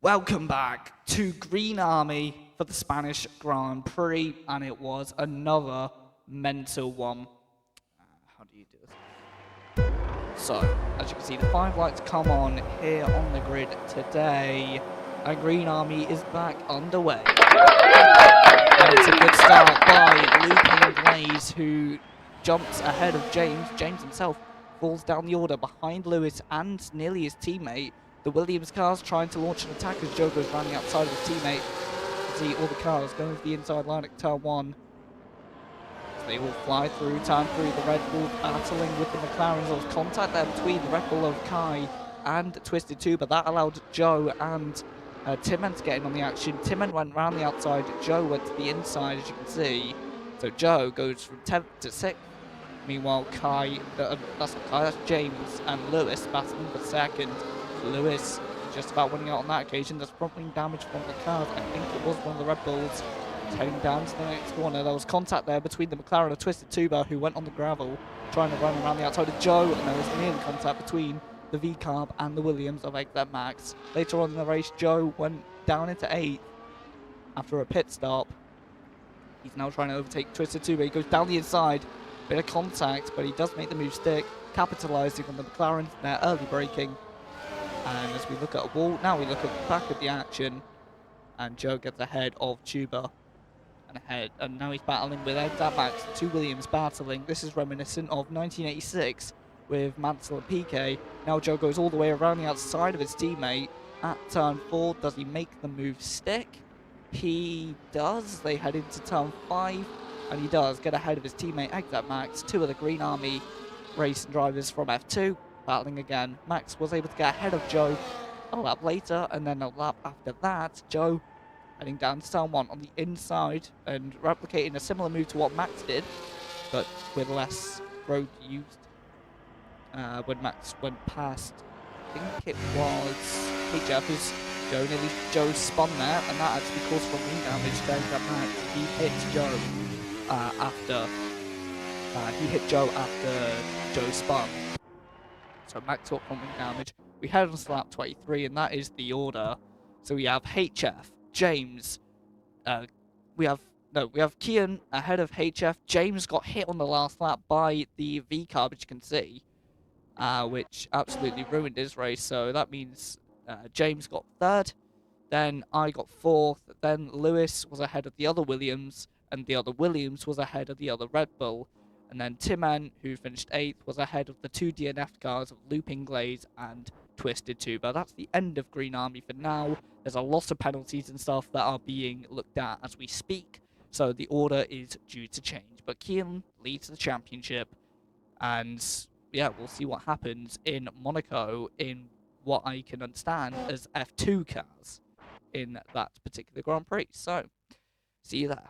Welcome back to Green Army for the Spanish Grand Prix, and it was another mental one. How do you do this? So, as you can see, the 5 lights come on here on the grid today, and Green Army is back underway. And it's a good start by Looping Glaze, who jumps ahead of James. James himself falls down the order behind Lewis and nearly his teammate. The Williams cars trying to launch an attack as Joe goes round the outside of his teammate. See all the cars going to the inside line at turn 1. As they all fly through turn 3, the Red Bull battling with the McLarens. There was contact there between the Red Bull of Kai and Twisted 2, but that allowed Joe and Timmen to get in on the action. Timmen went round the outside, Joe went to the inside, as you can see. So Joe goes from 10th to 6th. Meanwhile, that's James and Lewis battling for 2nd. Lewis just about winning out on that occasion. There's prompting damage from the cars. I think it was one of the Red Bulls heading down to the next corner. There was contact there between the McLaren and Twisted Tuba, who went on the gravel trying to run around the outside of Joe, and there was nearly contact between the V-Carb and the Williams of Exet Max. Later on in the race, Joe went down into 8th after a pit stop. He's now trying to overtake Twisted Tuba. He goes down the inside, bit of contact, but he does make the move stick, capitalising on the McLaren, their early braking. And as we look at a wall, now we look back at the action, and Joe gets ahead of Tuba, and now he's battling with Exet Max, the 2 Williams battling. This is reminiscent of 1986 with Mansell and PK. Now Joe goes all the way around the outside of his teammate at turn 4. Does he make the move stick? He does. They head into turn 5, and he does get ahead of his teammate Exet Max. 2 of the Green Army racing drivers from F2 battling again. Max was able to get ahead of Joe a lap later, and then a lap after that, Joe heading down to turn 1 on the inside and replicating a similar move to what Max did, but with less road used. When Max went past, I think it was HF, who's Joe spun there, and that actually caused some wing damage there to Max. He hit Joe after Joe spun. So Max got from wing damage. We head on to lap 23, and that is the order. So we have HF, James, we have Kian ahead of HF. James got hit on the last lap by the V-Carb, as you can see, which absolutely ruined his race. So that means James got 3rd, then I got 4th, then Lewis was ahead of the other Williams, and the other Williams was ahead of the other Red Bull. And then Timman, who finished 8th, was ahead of the 2 DNF cars of Looping Glaze and Twisted Tuba. That's the end of Green Army for now. There's a lot of penalties and stuff that are being looked at as we speak, so the order is due to change. But Kian leads the championship, and yeah, we'll see what happens in Monaco in what I can understand as F2 cars in that particular Grand Prix. So, see you there.